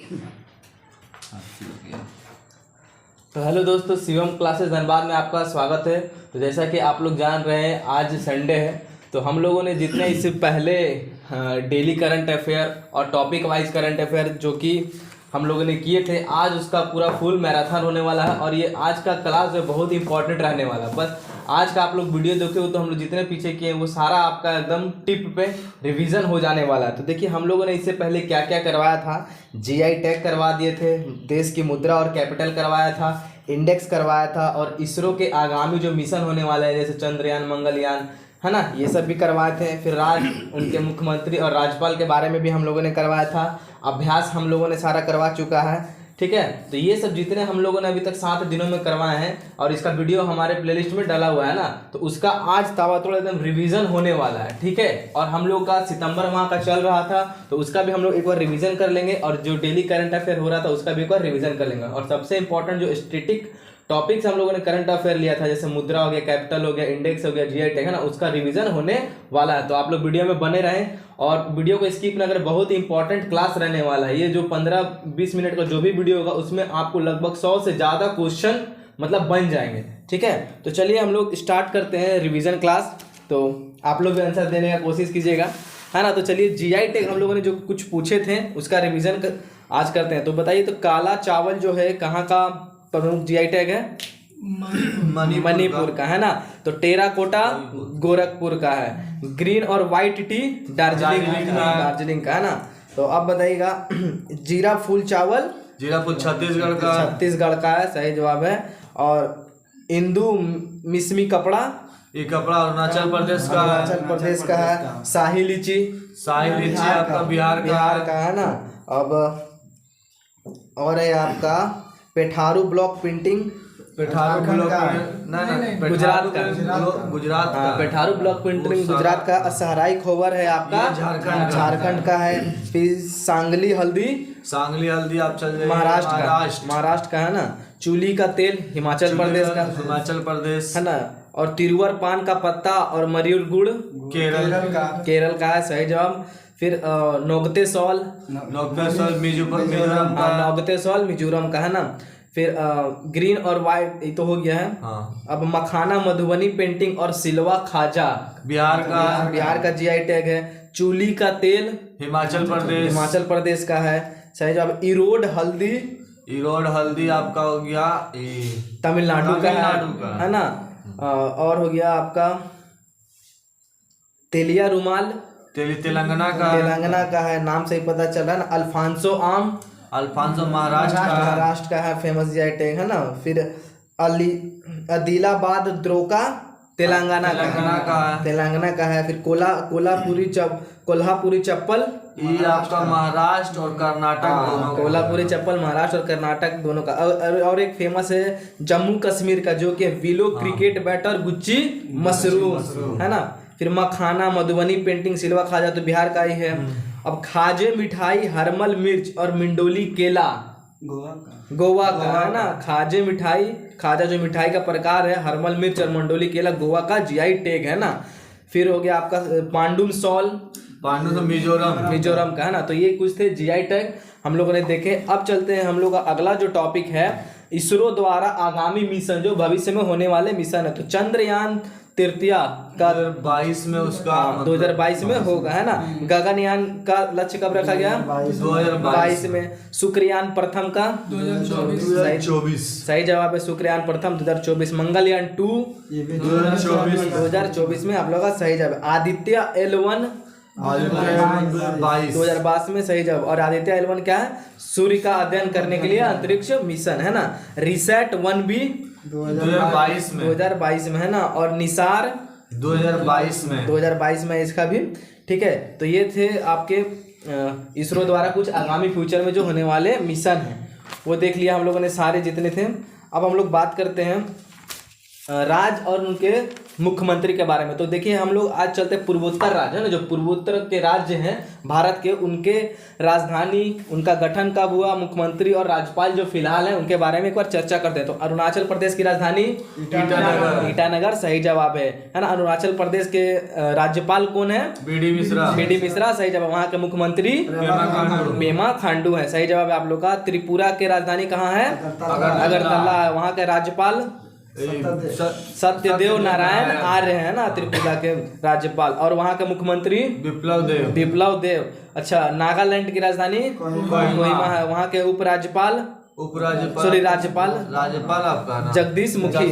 तो हेलो दोस्तों, शिवम क्लासेस धनबाद में आपका स्वागत है। तो जैसा कि आप लोग जान रहे हैं, आज संडे है, तो हम लोगों ने जितने इससे पहले डेली करंट अफेयर और टॉपिक वाइज करंट अफेयर जो कि हम लोगों ने किए थे, आज उसका पूरा फुल मैराथन होने वाला है। और ये आज का क्लास जो बहुत इंपॉर्टेंट रहने वाला है। बस आज का आप लोग वीडियो देखोगे तो हम लोग जितने पीछे किए वो सारा आपका एकदम टिप पे रिवीजन हो जाने वाला है। तो देखिए, हम लोगों ने इससे पहले क्या क्या करवाया था। जीआई टैग करवा दिए थे, देश की मुद्रा और कैपिटल करवाया था, इंडेक्स करवाया था, और इसरो के आगामी जो मिशन होने वाले हैं जैसे चंद्रयान, मंगलयान, है ना, ये सब भी करवाए थे। फिर उनके मुख्यमंत्री और राज्यपाल के बारे में भी हम लोगों ने करवाया था। अभ्यास हम लोगों ने सारा करवा चुका है, ठीक है। तो ये सब जितने हम लोगों ने अभी तक 7 दिनों में करवाए हैं, और इसका वीडियो हमारे प्लेलिस्ट में डाला हुआ है ना, तो उसका आज ताबड़तोड़ एकदम रिवीजन होने वाला है, ठीक है। और हम लोग का सितंबर माह का चल रहा था, तो उसका भी हम लोग एक बार रिवीजन कर लेंगे, और जो डेली करंट अफेयर हो रहा था उसका भी एक बार रिवीजन कर लेंगे। और सबसे इंपॉर्टेंट जो स्टैटिक टॉपिक्स हम लोगों ने करंट अफेयर लिया था, जैसे मुद्रा हो गया, कैपिटल हो गया, इंडेक्स हो गया, जीआई टैग है ना, उसका रिवीजन होने वाला है। तो आप लोग वीडियो में बने रहें और वीडियो को स्किप ना करें। बहुत ही इंपॉर्टेंट क्लास रहने वाला है। ये जो 15-20 मिनट का जो भी वीडियो होगा उसमें आपको लगभग 100 से ज़्यादा क्वेश्चन मतलब बन जाएंगे, ठीक है। तो चलिए हम लोग स्टार्ट करते हैं रिवीजन क्लास। तो आप लोग भी आंसर देने का कोशिश कीजिएगा, है ना। तो चलिए, जीआई टैग हम लोगों ने जो कुछ पूछे थे उसका रिवीजन आज करते हैं। तो बताइए, तो काला चावल जो है कहाँ का प्रमुख जीआई टैग है? मणिपुर का, है ना। तो टेराकोटा गोरखपुर का है। ग्रीन और व्हाइट टी दार्जिलिंग का, है ना। तो अब बताइएगा, जीरा फूल चावल छत्तीसगढ़ का है, सही जवाब है। और इंदु मिसमी कपड़ा, ये कपड़ा अरुणाचल प्रदेश का है। शाही लीची आपका बिहार का है ना। अब और है आपका पेठारू ब्लॉक प्रिंटिंग, गुजरात का। पेठारू ब्लॉक प्रिंटिंग गुजरात का। असहराई खोबर है आपका झारखंड का है। फिर सांगली हल्दी आप चल महाराष्ट्र का है ना। चूली का तेल हिमाचल प्रदेश है ना। और तिरुवर पान का पत्ता और मयूर गुड़ केरल का है, सही जवाब। फिर नोगते सॉल मिजोरम का, है ना। फिर ग्रीन और व्हाइट ये तो हो गया है। हाँ। अब मखाना मधुबनी पेंटिंग और सिलवा खाजा बिहार का जीआई टैग है। चूली का तेल हिमाचल प्रदेश का है, सही जवाब। इरोड हल्दी आपका हो गया तमिलनाडु का है ना। और हो गया आपका तेलिया रुमाल तेलंगाना का है, नाम से ही पता चल रहा है ना। अल्फांसो आम महाराष्ट्र का है, फेमस जीआई टैग, है ना। फिर आदिलाबाद द्रोका तेलंगाना का है। फिर कोल्हापुरी चप्पल ये आपका महाराष्ट्र और कर्नाटक कोल्हापुरी चप्पल महाराष्ट्र और कर्नाटक दोनों का। और एक फेमस है जम्मू कश्मीर का, जो कि विलो क्रिकेट बैट और गुच्ची मशरूम, है ना। फिर मखाना मधुबनी पेंटिंग सिलवा खाजा तो बिहार का ही है। अब खाजे मिठाई हरमल मिर्च और मिंडोली केला गोवा का, है ना। खाजा जो मिठाई का प्रकार है, हरमल मिर्च और मंडोली केला गोवा का जीआई टैग, है ना। फिर हो गया आपका पांडुम सॉल मिजोरम का, है ना। तो ये कुछ थे जीआई टैग हम लोगों ने देखे। अब चलते हैं हम लोग का अगला जो टॉपिक है, इसरो द्वारा आगामी मिशन जो भविष्य में होने वाले मिशन है। तो चंद्रयान तृतीया का 2022 में उसका 2022 में होगा, है ना। गगनयान का लक्ष्य कब रखा गया? 2022 में। शुक्रयान प्रथम का 2024 सही जवाब है। शुक्रयान प्रथम 2024। मंगलयान 2 2024 में आप लोग का सही जवाब। आदित्य L1 2022 में, सही जवाब। और आदित्य L1 क्या है? सूर्य का अध्ययन करने के लिए अंतरिक्ष मिशन, है ना। रिसेट 1B 2022 में, है ना। और निसार 2022 में इसका भी, ठीक है। तो ये थे आपके इसरो द्वारा कुछ आगामी फ्यूचर में जो होने वाले मिशन हैं, वो देख लिया हम लोगों ने सारे जितने थे। अब हम लोग बात करते हैं राज्य और उनके मुख्यमंत्री के बारे में। तो देखिए हम लोग आज चलते हैं पूर्वोत्तर राज्य है ना, जो पूर्वोत्तर के राज्य हैं भारत के, उनके राजधानी, उनका गठन कब हुआ, मुख्यमंत्री और राज्यपाल जो फिलहाल हैं उनके बारे में एक बार चर्चा करते हैं। तो अरुणाचल प्रदेश की राजधानी ईटानगर सही जवाब है ना। अरुणाचल प्रदेश के राज्यपाल कौन है? बीडी मिश्रा सही जवाब। वहाँ के मुख्यमंत्री पेमा खांडू है सही जवाब है आप लोग का। त्रिपुरा की राजधानी कहाँ है? अगरतला है। वहाँ के राज्यपाल सत्यदेव नारायण आर्य है ना, त्रिपुरा के राज्यपाल। और वहाँ के मुख्यमंत्री विप्लव देव। अच्छा, नागालैंड की राजधानी कोहिमा है। वहाँ के राज्यपाल आपका जगदीश मुखी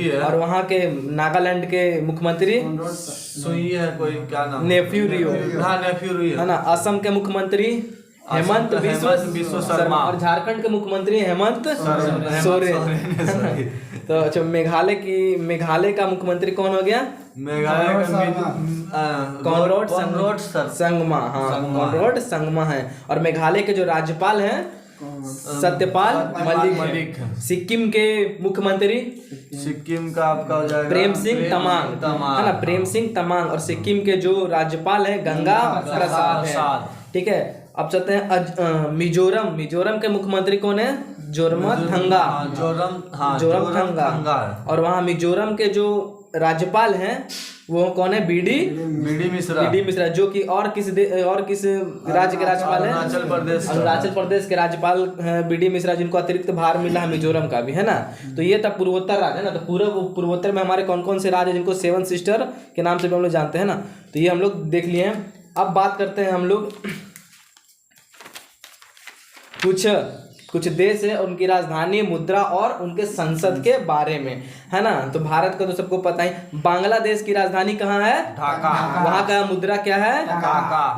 है। और वहाँ के नागालैंड के मुख्यमंत्री सुई है कोई, क्या नाम? नेफ्यू रियो है ना। असम के मुख्यमंत्री हेमंत बिस्व शर्मा। और झारखंड के मुख्यमंत्री हेमंत सोरेन। तो अच्छा, मेघालय का मुख्यमंत्री कौन हो गया? मेघालय कॉनराड संगमा। हाँ, कॉनराड संगमा है। और मेघालय के जो राज्यपाल हैं सत्यपाल मलिक। सिक्किम के मुख्यमंत्री सिक्किम का आपका हो जाएगा प्रेम सिंह तमांग है ना, प्रेम सिंह तमांग। और सिक्किम के जो राज्यपाल हैं गंगा प्रसाद है। ठीक है, अब चलते हैं मिजोरम के मुख्यमंत्री कौन है? जोरमथंगा। और वहाँ मिजोरम के जो राज्यपाल हैं वो कौन है? बीडी मिश्रा। जो कि और किस राज्य के राज्यपाल हैं? अरुणाचल प्रदेश के राज्यपाल बीडी मिश्रा, जिनको अतिरिक्त भार मिला है मिजोरम का भी है ना। तो ये था पूर्वोत्तर राज्य है ना। तो पूरा पूर्वोत्तर में हमारे कौन कौन से राज्य जिनको 7 सिस्टर के नाम से भी हम लोग जानते हैं ना। तो ये हम लोग देख लिए हैं। अब बात करते हैं हम लोग कुछ देश है और उनकी राजधानी, मुद्रा और उनके संसद के बारे में है ना। तो भारत का तो सबको पता ही। बांग्लादेश की राजधानी कहाँ है? ढाका। वहाँ का मुद्रा क्या है?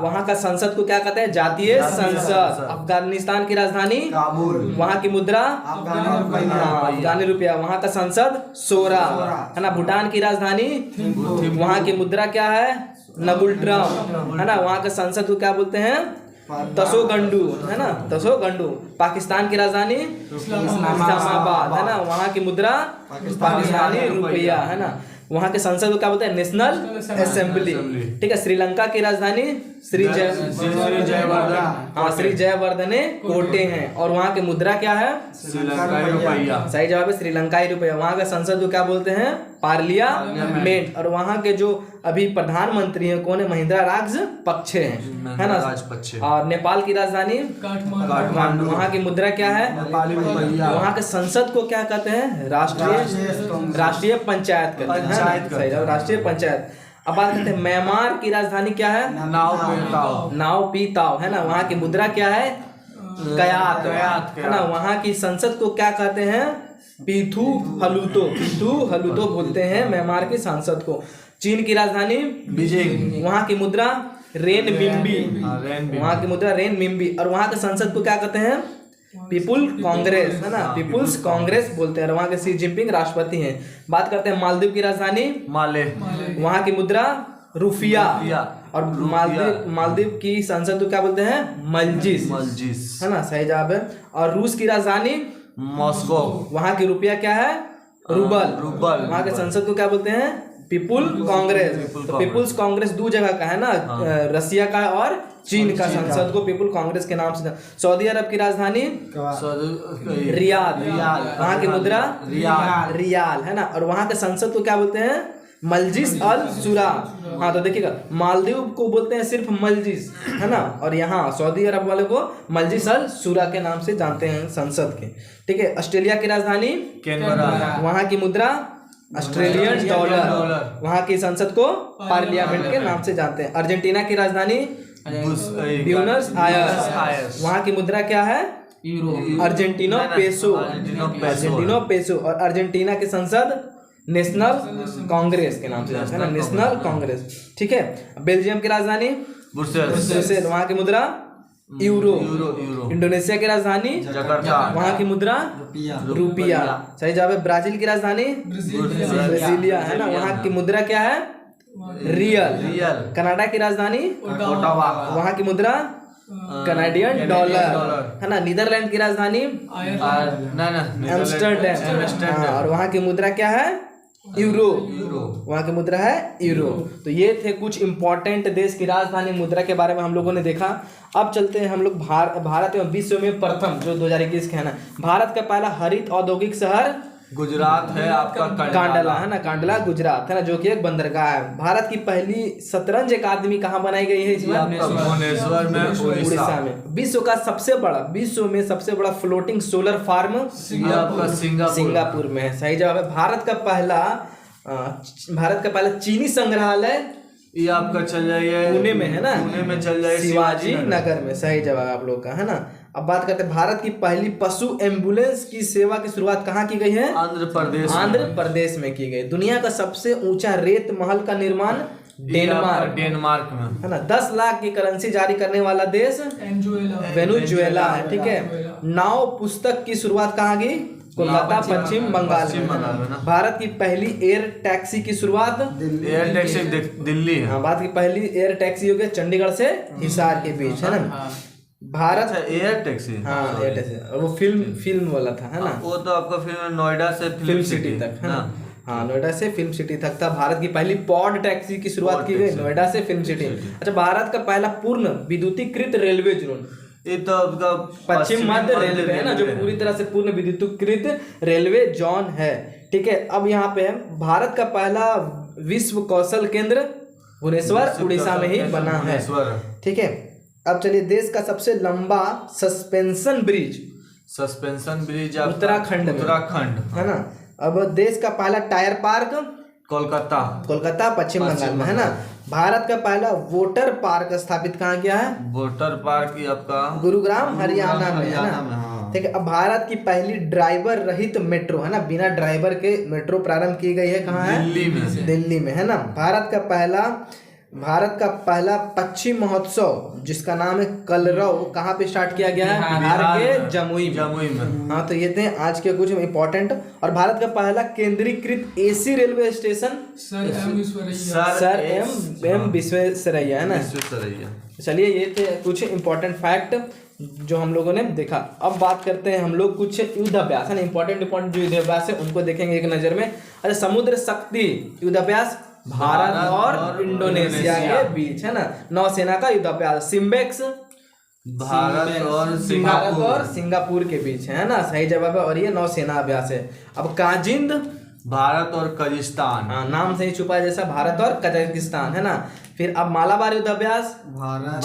वहाँ का संसद को क्या कहते हैं? जातीय संसद। अफगानिस्तान की राजधानी काबुल। वहाँ की मुद्रा अफगानी रुपया। वहाँ का संसद सोरा है ना। भूटान की राजधानी, वहाँ की मुद्रा क्या है? नगुल्ट्रम है ना। वहाँ का संसद को क्या बोलते हैं? तसोगंडू है ना, तसोगंडू। पाकिस्तान की राजधानी इस्लामाबाद है ना। वहाँ की मुद्रा पाकिस्तानी रुपया है ना। वहाँ के संसद को क्या बोलते हैं? National assembly. ठीक है। श्रीलंका की राजधानी श्री जयवर्धने कोटे हैं। और वहाँ की मुद्रा क्या है? श्रीलंकाई रुपया। सही जवाब है श्रीलंकाई रुपया। वहाँ का संसद को क्या बोलते हैं? पार्लियामेंट। और वहाँ के जो अभी प्रधानमंत्री हैं कौन है? महिंद्रा राजपक्षे हैं है ना। और नेपाल की राजधानी काठमांडू। वहाँ की मुद्रा क्या है? वहाँ के संसद को क्या कहते हैं? राष्ट्रीय पंचायत कहते हैं। राष्ट्रीय पंचायत। अब बात करते हैं म्यांमार की राजधानी क्या है? नाव पी ताव है ना। वहाँ की मुद्रा क्या है? कयात है ना। वहाँ की संसद को क्या कहते हैं? पीथू हलूतो बोलते हैं म्यांमार की संसद को। चीन की राजधानी बीजिंग। वहाँ की मुद्रा रेनमिंबी। वहाँ की मुद्रा रेनमिंबी। और वहाँ के संसद को क्या कहते हैं? पीपुल कांग्रेस है ना, पीपुल्स कांग्रेस बोलते हैं। वहाँ के शी जिनपिंग राष्ट्रपति हैं। बात करते हैं मालदीव की राजधानी माले। वहाँ की मुद्रा रुपया। और मालदीव की संसद को क्या बोलते हैं? मल्जिस है ना, सही जवाब है। और रूस की राजधानी मॉस्को। वहाँ की रुपया क्या है? रूबल। वहाँ के संसद को क्या बोलते हैं? पीपुल कांग्रेस। तो पीपुल्स कांग्रेस 2 जगह का है ना, रसिया का और चीन का संसद को पीपुल कांग्रेस के नाम से। सऊदी अरब की राजधानी रियाद। वहाँ की मुद्रा रियाल है ना। और वहाँ के संसद को क्या बोलते हैं? मल्जिस अल सुरा। हाँ, तो देखिएगा, मालदीव को बोलते हैं सिर्फ मल्जिस है ना। और यहाँ सऊदी अरब वाले को मल्जिस अल सुरा के नाम से जानते हैं संसद के। ठीक है। ऑस्ट्रेलिया की राजधानी कैनबरा। वहाँ की मुद्रा ऑस्ट्रेलियन डॉलर। वहाँ की संसद को पार्लियामेंट के नाम से जानते हैं। अर्जेंटीना की राजधानी ब्यूनस आयर्स। वहाँ की मुद्रा क्या है? Argentino peso. और अर्जेंटीना की संसद नेशनल कांग्रेस के नाम से जानते हैं ना, नेशनल कांग्रेस। ठीक है। बेल्जियम की राजधानी ब्रुसेल। वहाँ की मुद्रा यूरो। इंडोनेशिया की राजधानी जकार्ता। वहाँ की मुद्रा रुपया। सही जवाब है। ब्राजील की राजधानी ब्राजीलिया है ना। वहाँ की मुद्रा क्या है? रियल। कनाडा की राजधानी ओटावा। वहाँ की मुद्रा कनाडियन डॉलर है ना। नीदरलैंड की राजधानी एम्स्टर्डम। और वहाँ की मुद्रा क्या है? यूरो। यूरो। वहाँ की मुद्रा है यूरो। तो ये थे कुछ इंपॉर्टेंट देश की राजधानी मुद्रा के बारे में हम लोगों ने देखा। अब चलते हैं हम लोग भारत एवं विश्व में प्रथम जो 2021 के है ना, भारत का पहला हरित औद्योगिक शहर गुजरात है आपका कांडला है ना, कांडला गुजरात है ना, जो कि एक बंदरगाह है। भारत की पहली शतरंज अकादमी कहाँ बनाई गई है इसमें? भुवनेश्वर में, उड़ीसा में। विश्व में सबसे बड़ा फ्लोटिंग सोलर फार्म आपका सिंगापुर में है। सही जवाब है। भारत का पहला चीनी संग्रहालय ये आपका चल जाइए पुणे में है ना, पुणे में चल जाइए शिवाजी नगर में। सही जवाब आप लोग का है ना। अब बात करते हैं भारत की पहली पशु एम्बुलेंस की सेवा की शुरुआत कहाँ की गई है? आंध्र प्रदेश में की गई। दुनिया का सबसे ऊंचा रेत महल का निर्माण डेनमार्क में है ना। 10 लाख की करेंसी जारी करने वाला देश वेनेजुएला है। ठीक है। नाव पुस्तक की शुरुआत कहाँ की? कोलकाता, पश्चिम बंगाल में। भारत की पहली एयर टैक्सी की शुरुआत दिल्ली है। हाँ, भारत की पहली एयर टैक्सी हो गई चंडीगढ़ से हिसार के बीच है ना। भारत एयर टैक्सी, हाँ एयर टैक्सी, वो फिल्म वाला था है ना। वो तो आपका फिल्म नोएडा से फिल्म सिटी तक है ना। हाँ, नोएडा से फिल्म सिटी तक था। भारत की पहली पॉड टैक्सी की शुरुआत की गई नोएडा से फिल्म सिटी। अच्छा, भारत का पहला पूर्ण विद्युतीकृत रेलवे जोन, ये तो आपका पश्चिम मध्य रेलवे है ना, जो पूरी तरह से पूर्ण विद्युतीकृत रेलवे जोन है। ठीक है। अब यहाँ पे भारत का पहला विश्व कौशल केंद्र भुवनेश्वर उड़ीसा में ही बना है। ठीक है। अब चलिए, देश का सबसे लंबा सस्पेंशन ब्रिज उत्तराखंड है ना। अब देश का पहला टायर पार्क कोलकाता पश्चिम बंगाल में है ना। भारत का पहला वोटर पार्क स्थापित कहाँ किया है? वोटर पार्क ही आपका गुरुग्राम हरियाणा में है ना। ठीक है। अब भारत की पहली ड्राइवर रहित मेट्रो है ना, बिना ड्राइवर के मेट्रो प्रारंभ की गई है कहाँ है? दिल्ली में है ना। भारत का पहला पक्षी महोत्सव जिसका नाम है कलरव कहाँ पे स्टार्ट किया गया है? बिहार के जमुई में। हाँ, तो ये थे आज के कुछ इम्पोर्टेंट। और भारत का पहला केंद्रीकृत AC railway station Sir M Visvesvaraya है ना। चलिए, ये थे कुछ इम्पोर्टेंट फैक्ट जो हम लोगों ने देखा। अब बात करते हैं हम लोग कुछ युद्धाभ्यास है ना, इम्पोर्टेंट जो युद्धाभ्यास है उनको देखेंगे एक नजर में। अच्छा, समुद्र शक्ति युद्धाभ्यास भारत और इंडोनेशिया के बीच है ना। नौसेना का युद्धाभ्यास सिम्बेक्स भारत और सिंगापुर के बीच है ना। सही जवाब है। और ये नौसेना अभ्यास है। अब काजिंद भारत और कजाकिस्तान, हाँ नाम से ही छुपा है जैसा, भारत और कजाकिस्तान है ना। फिर अब मालाबार युद्धाभ्यास भारत,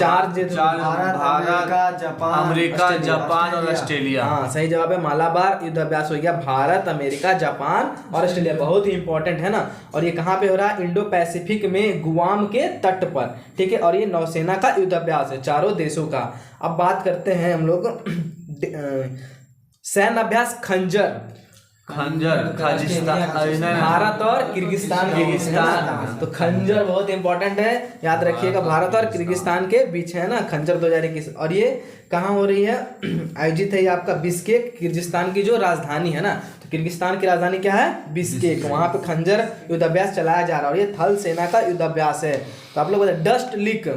अमेरिका, जापान और ऑस्ट्रेलिया। हाँ सही जवाब है। मालाबार युद्धाभ्यास हो गया भारत, अमेरिका, जापान और ऑस्ट्रेलिया। बहुत ही इंपॉर्टेंट है ना। और ये कहाँ पे हो रहा है? इंडो पैसिफिक में गुआम के तट पर। ठीक है। और ये नौसेना का युद्धाभ्यास है चारों देशों का। अब बात करते हैं हम लोग सैन्य अभ्यास खंजर भारत और किर्गिस्तान तो खंजर बहुत इंपॉर्टेंट है, याद रखिएगा। भारत और किर्गिस्तान के बीच है ना खंजर 2021। और ये कहाँ हो रही है? आयोजित है ये आपका बिश्केक, किर्गिस्तान की जो राजधानी है ना। तो किर्गिस्तान की राजधानी क्या है? बिश्केक। वहाँ पे खंजर युद्धाभ्यास चलाया जा रहा है। और ये थल सेना का युद्धाभ्यास है। तो आप लोग बताए डस्ट लिक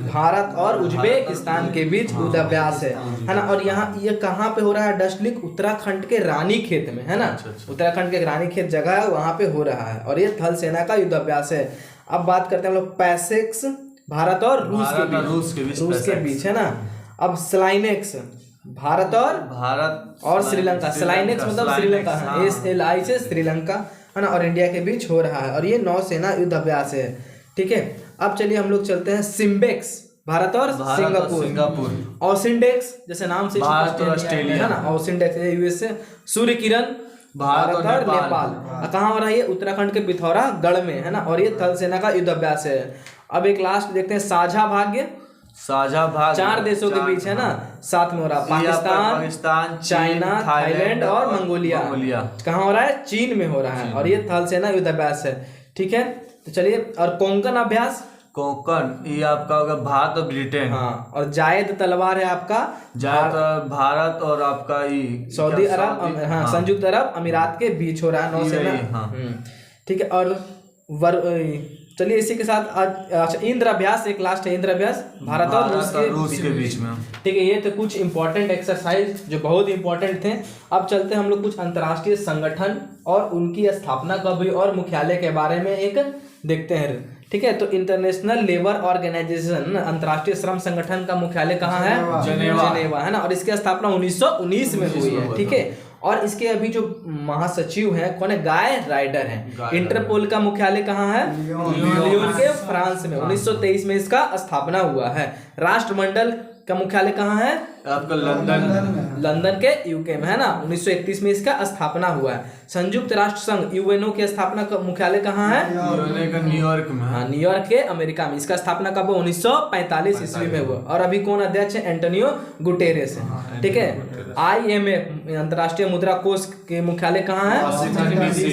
भारत और उज्बेकिस्तान के बीच युद्धाभ्यास है ना। और यहाँ ये कहाँ पे हो रहा है? डस्ट लिक उत्तराखंड के रानीखेत में है ना। उत्तराखंड के रानीखेत जगह है, वहाँ पे हो रहा है। और ये थल सेना का युद्धाभ्यास है। अब बात करते हैं हम लोग पैसेक्स भारत और रूस के बीच है ना। अब स्लाइनेक्स भारत और श्रीलंका। स्लाइनेक्स मतलब श्रीलंका, SLI से श्रीलंका है ना। और इंडिया के बीच हो रहा है। और ये नौसेना युद्धाभ्यास है। ठीक है। अब चलिए हम लोग चलते हैं सिम्बेक्स भारत और सिंगापुर। ओसिंडेक्स जैसे नाम से भारत और ऑस्ट्रेलिया है ना। ओसिंडेक्स यूएस से। सूर्य किरण भारत और नेपाल। कहाँ हो रहा है? ये उत्तराखंड के पिथौरागढ़ में है ना। और ये थल सेना का युद्धाभ्यास है। अब एक लास्ट देखते हैं साझा भाग 4 देशों के बीच है ना, साथ में हो रहा है। पाकिस्तान, चाइना, थाईलैंड और मंगोलिया। कहाँ हो रहा है? चीन में हो रहा है। और ये थल सेना युद्धाभ्यास है। ठीक है। तो चलिए, और कोंकण अभ्यास ये आपका होगा भारत और ब्रिटेन। हाँ। और जायद तलवार है आपका भारत और आपका सऊदी अरब, हाँ संयुक्त अरब अमीरात के बीच हो रहा है। नौसेना। ठीक है। और चलिए इसी के साथ आज अच्छा इंद्र अभ्यास एक लास्ट है, इंद्र अभ्यास भारत और रूस के बीच में। ठीक है, ये तो कुछ इंपॉर्टेंट एक्सरसाइज जो बहुत इंपॉर्टेंट थे। अब चलते हैं हम लोग कुछ अंतर्राष्ट्रीय संगठन और उनकी स्थापना कब हुई और मुख्यालय के बारे में एक देखते हैं। ठीक है, तो इंटरनेशनल लेबर ऑर्गेनाइजेशन अंतर्राष्ट्रीय श्रम संगठन का मुख्यालय कहाँ है? जेनेवा है ना, और इसकी स्थापना 1919 में हुई है। ठीक है, और इसके अभी जो महासचिव हैं कौन है? गाय राइडर हैं। इंटरपोल का मुख्यालय कहाँ है? लियोन के फ्रांस में 1923 में इसका स्थापना हुआ है। राष्ट्रमंडल का मुख्यालय कहाँ है? आपका लंदन के यूके में है ना, 1931 में इसका स्थापना हुआ है। संयुक्त राष्ट्र संघ यूएनओ की स्थापना का मुख्यालय कहाँ है? न्यूयॉर्क में। हाँ, न्यूयॉर्क के अमेरिका में। इसका स्थापना कब? 1945 ईस्वी में हुआ। और अभी कौन अध्यक्ष है? एंटोनियो गुटेरेस है। ठीक है, IMF अंतर्राष्ट्रीय मुद्रा कोष के मुख्यालय कहाँ है?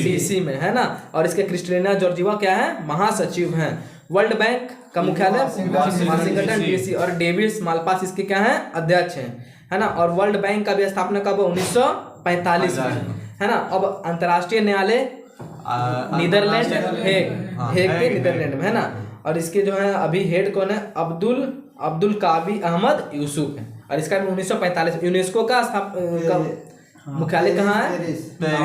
डीसी में है ना, और इसके क्रिस्टलिना जॉर्जिवा क्या है? महासचिव हैं। वर्ल्ड बैंक का मुख्यालय वाशिंगटन डीसी, और डेविड मालपास इसके क्या है? अध्यक्ष हैं, है ना। और वर्ल्ड बैंक का भी स्थापना कब? 1945 में, है ना। अब अंतर्राष्ट्रीय न्यायालय नीदरलैंड हेग के नीदरलैंड में, है ना। और इसके जो है अभी हेड कौन है? अब्दुल कावी अहमद यूसुफ है। और इसका 1945 यूनेस्को का मुख्यालय कहाँ है?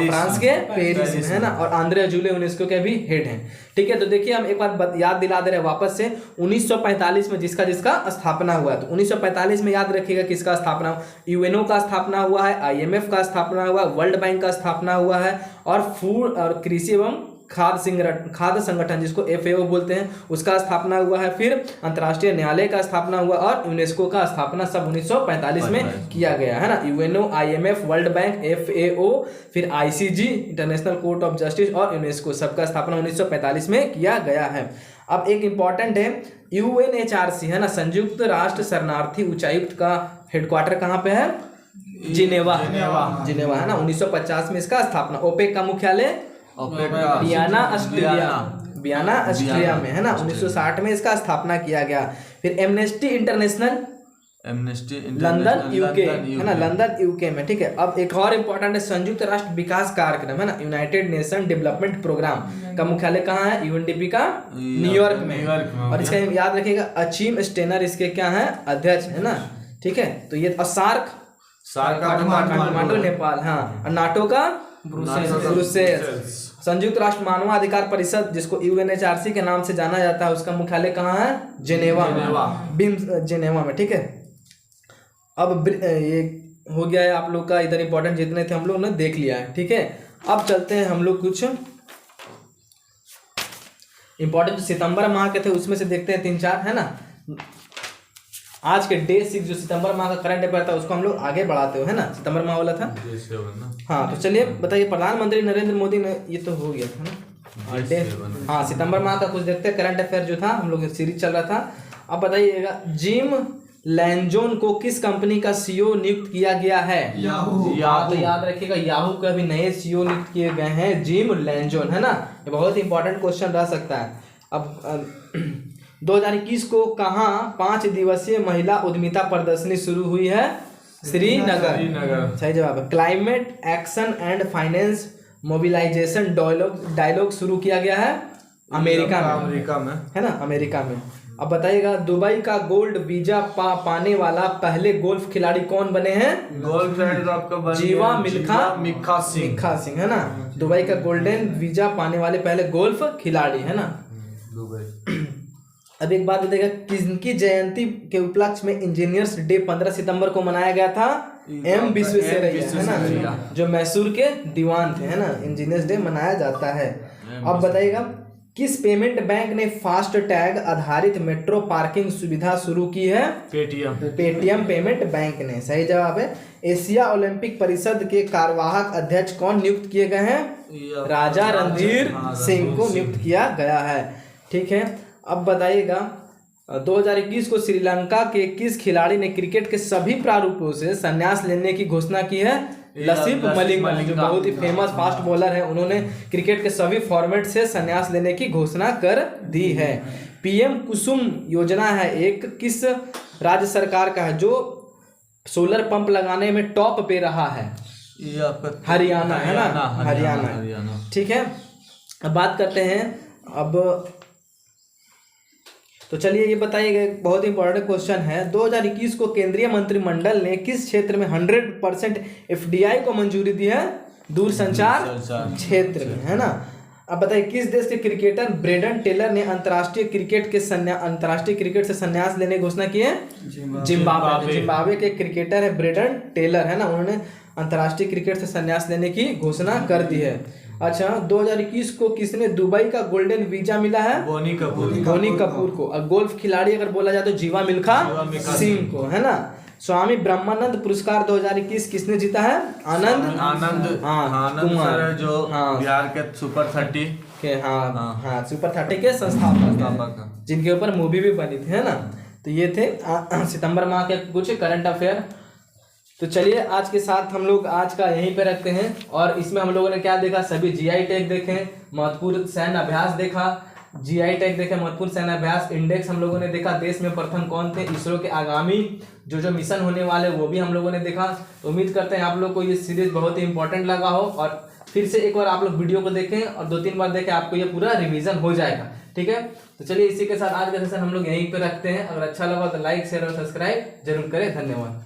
फ्रांस के पेरिस में, है ना। और आंद्रे जूले यूनेस्को के भी हेड हैं। ठीक है, तो देखिए हम एक बार याद दिला दे रहे हैं वापस से। 1945 में जिसका स्थापना हुआ है, तो 1945 में याद रखिएगा किसका स्थापना? यूएनओ का स्थापना हुआ है, IMF का स्थापना हुआ, वर्ल्ड बैंक का स्थापना हुआ है, और फूड और कृषि एवं खाद्य संगठन जिसको FAO बोलते हैं उसका स्थापना हुआ है। फिर अंतर्राष्ट्रीय न्यायालय का स्थापना हुआ और यूनेस्को का स्थापना सब 1945 में किया गया, है ना। UNO, IMF, world bank, FAO, फिर ICJ international court of justice और यूनेस्को सबका स्थापना 1945 में किया गया है। अब एक इंपॉर्टेंट है UNHRC, है ना, संयुक्त राष्ट्र शरणार्थी उच्चायुक्त का हेडक्वार्टर कहाँ पे है? जिनेवा, है ना। 1950 में इसका स्थापना। ओपेक का मुख्यालय वियना ऑस्ट्रिया में, है ना। 1960 में इसका स्थापना किया गया। फिर एमनेस्टी इंटरनेशनल लंदन यूके, है ना, लंदन यूके में। ठीक है, अब एक और इम्पोर्टेंट है संयुक्त राष्ट्र विकास कार्यक्रम, है ना, यूनाइटेड नेशन डेवलपमेंट प्रोग्राम का मुख्यालय कहाँ है? UNDP का न्यूयॉर्क में। और इसका याद रखिएगा अचीम स्टेनर इसके क्या है? अध्यक्ष, है ना। ठीक है, तो ये सार्क काठमांडू नेपाल, हाँ। और नाटो का ब्रुसेल्स। संयुक्त राष्ट्र मानवाधिकार परिषद जिसको UNHRC के नाम से जाना जाता है उसका मुख्यालय कहाँ है? जेनेवा में। ठीक है, अब ये हो गया है आप लोग का इधर इंपॉर्टेंट जितने थे हम लोग ने देख लिया है। ठीक है, अब चलते हैं हम लोग कुछ इंपॉर्टेंट सितंबर माह के थे उसमें से देखते हैं 3-4, है ना। आज के Day 6 जो सितंबर माह का करंट अफेयर था उसको हम लोग आगे बढ़ाते हो, है ना। सितंबर माह वाला था, हाँ। तो चलिए बताइए, प्रधानमंत्री नरेंद्र मोदी ने, ये तो हो गया था ना। हाँ, सितंबर माह का कुछ देखते हैं करंट अफेयर जो था, हम लोग सीरीज चल रहा था। अब बताइएगा जिम लैंजोन को किस कंपनी का CEO नियुक्त किया गया है? याहू। तो याद रखिएगा याहू के अभी नए CEO नियुक्त किए गए हैं, जिम लैंजोन, है ना। ये बहुत इंपॉर्टेंट क्वेश्चन रह सकता है। अब 2021 को कहाँ 5 दिवसीय महिला उद्यमिता प्रदर्शनी शुरू हुई है? श्रीनगर। सही जवाब है। Climate action and finance mobilisation dialogue शुरू किया गया है अमेरिका में, है ना, अमेरिका में। अब बताइएगा दुबई का गोल्ड वीजा पाने वाला पहले गोल्फ खिलाड़ी कौन बने हैं? गोल्फ आपका जीवा मिल्खा सिंह, है ना। दुबई का गोल्डन वीजा पाने वाले पहले गोल्फ खिलाड़ी, है ना। अब एक बात बताइएगा किसकी जयंती के उपलक्ष्य में इंजीनियर्स डे 15 सितंबर को मनाया गया था? M विश्वेश्वरैया, है ना, जो मैसूर के दीवान थे, है ना। इंजीनियर्स डे मनाया जाता है। अब बताइएगा किस पेमेंट बैंक ने फास्ट टैग आधारित मेट्रो पार्किंग सुविधा शुरू की है? पेटीएम पेमेंट बैंक ने। सही जवाब है। एशिया ओलंपिक परिषद के कार्यवाहक अध्यक्ष कौन नियुक्त किए गए हैं? राजा रणधीर सिंह को नियुक्त किया गया है। ठीक है, अब बताइएगा 2021 को श्रीलंका के किस खिलाड़ी ने क्रिकेट के सभी प्रारूपों से संन्यास लेने की घोषणा की है? लसीथ मलिंगा, जो बहुत ही फेमस फास्ट बॉलर है, उन्होंने क्रिकेट के सभी फॉर्मेट से संन्यास लेने की घोषणा कर दी है। PM कुसुम योजना है एक किस राज्य सरकार का है जो सोलर पंप लगाने में टॉप पे रहा है? हरियाणा, है ना, हरियाणा। ठीक है, अब बात करते हैं अब तो चलिए ये बताइएगा, एक बहुत इंपॉर्टेंट क्वेश्चन है। 2021 को केंद्रीय मंत्रिमंडल ने किस क्षेत्र में 100% FDI को मंजूरी दी है? दूरसंचार क्षेत्र में, है ना। अब बताइए किस देश के क्रिकेटर ब्रेंडन टेलर ने अंतर्राष्ट्रीय क्रिकेट से संन्यास लेने की घोषणा की है? जिम्बाब्वे के क्रिकेटर है ब्रेंडन टेलर, है ना, उन्होंने अंतर्राष्ट्रीय क्रिकेट से संन्यास लेने की घोषणा कर दी है। अच्छा, 2021 को किसने दुबई का गोल्डन वीजा मिला है? बोनी कपूर को। और गोल्फ खिलाड़ी अगर बोला जाए तो जीवा मिल्खा सिंह को, है ना। स्वामी ब्रह्मानंद पुरस्कार 2021 किसने जीता है? आनंद सर, जो बिहार के सुपर 30 के सुपर 30 के संस्थापक, जिनके ऊपर मूवी भी बनी थी, है ना। तो ये थे सितंबर माह के कुछ करंट अफेयर। तो चलिए आज के साथ हम लोग आज का यहीं पे रखते हैं। और इसमें हम लोगों ने क्या देखा? सभी GI टैग देखे, महत्वपूर्ण सैन्य अभ्यास देखा, GI टैग देखे, महत्वपूर्ण सैन्य अभ्यास इंडेक्स हम लोगों ने देखा, देश में प्रथम कौन थे, इसरो के आगामी जो मिशन होने वाले वो भी हम लोगों ने देखा। तो उम्मीद करते हैं आप लोग को ये सीरीज बहुत ही इंपॉर्टेंट लगा हो, और फिर से एक बार आप लोग वीडियो को देखें और 2-3 बार देखें, आपको ये पूरा रिवीजन हो जाएगा। ठीक है, तो चलिए इसी के साथ आज का सेशन हम लोग यहीं पे रखते हैं। अगर अच्छा लगा तो लाइक शेयर और सब्सक्राइब जरूर करें। धन्यवाद।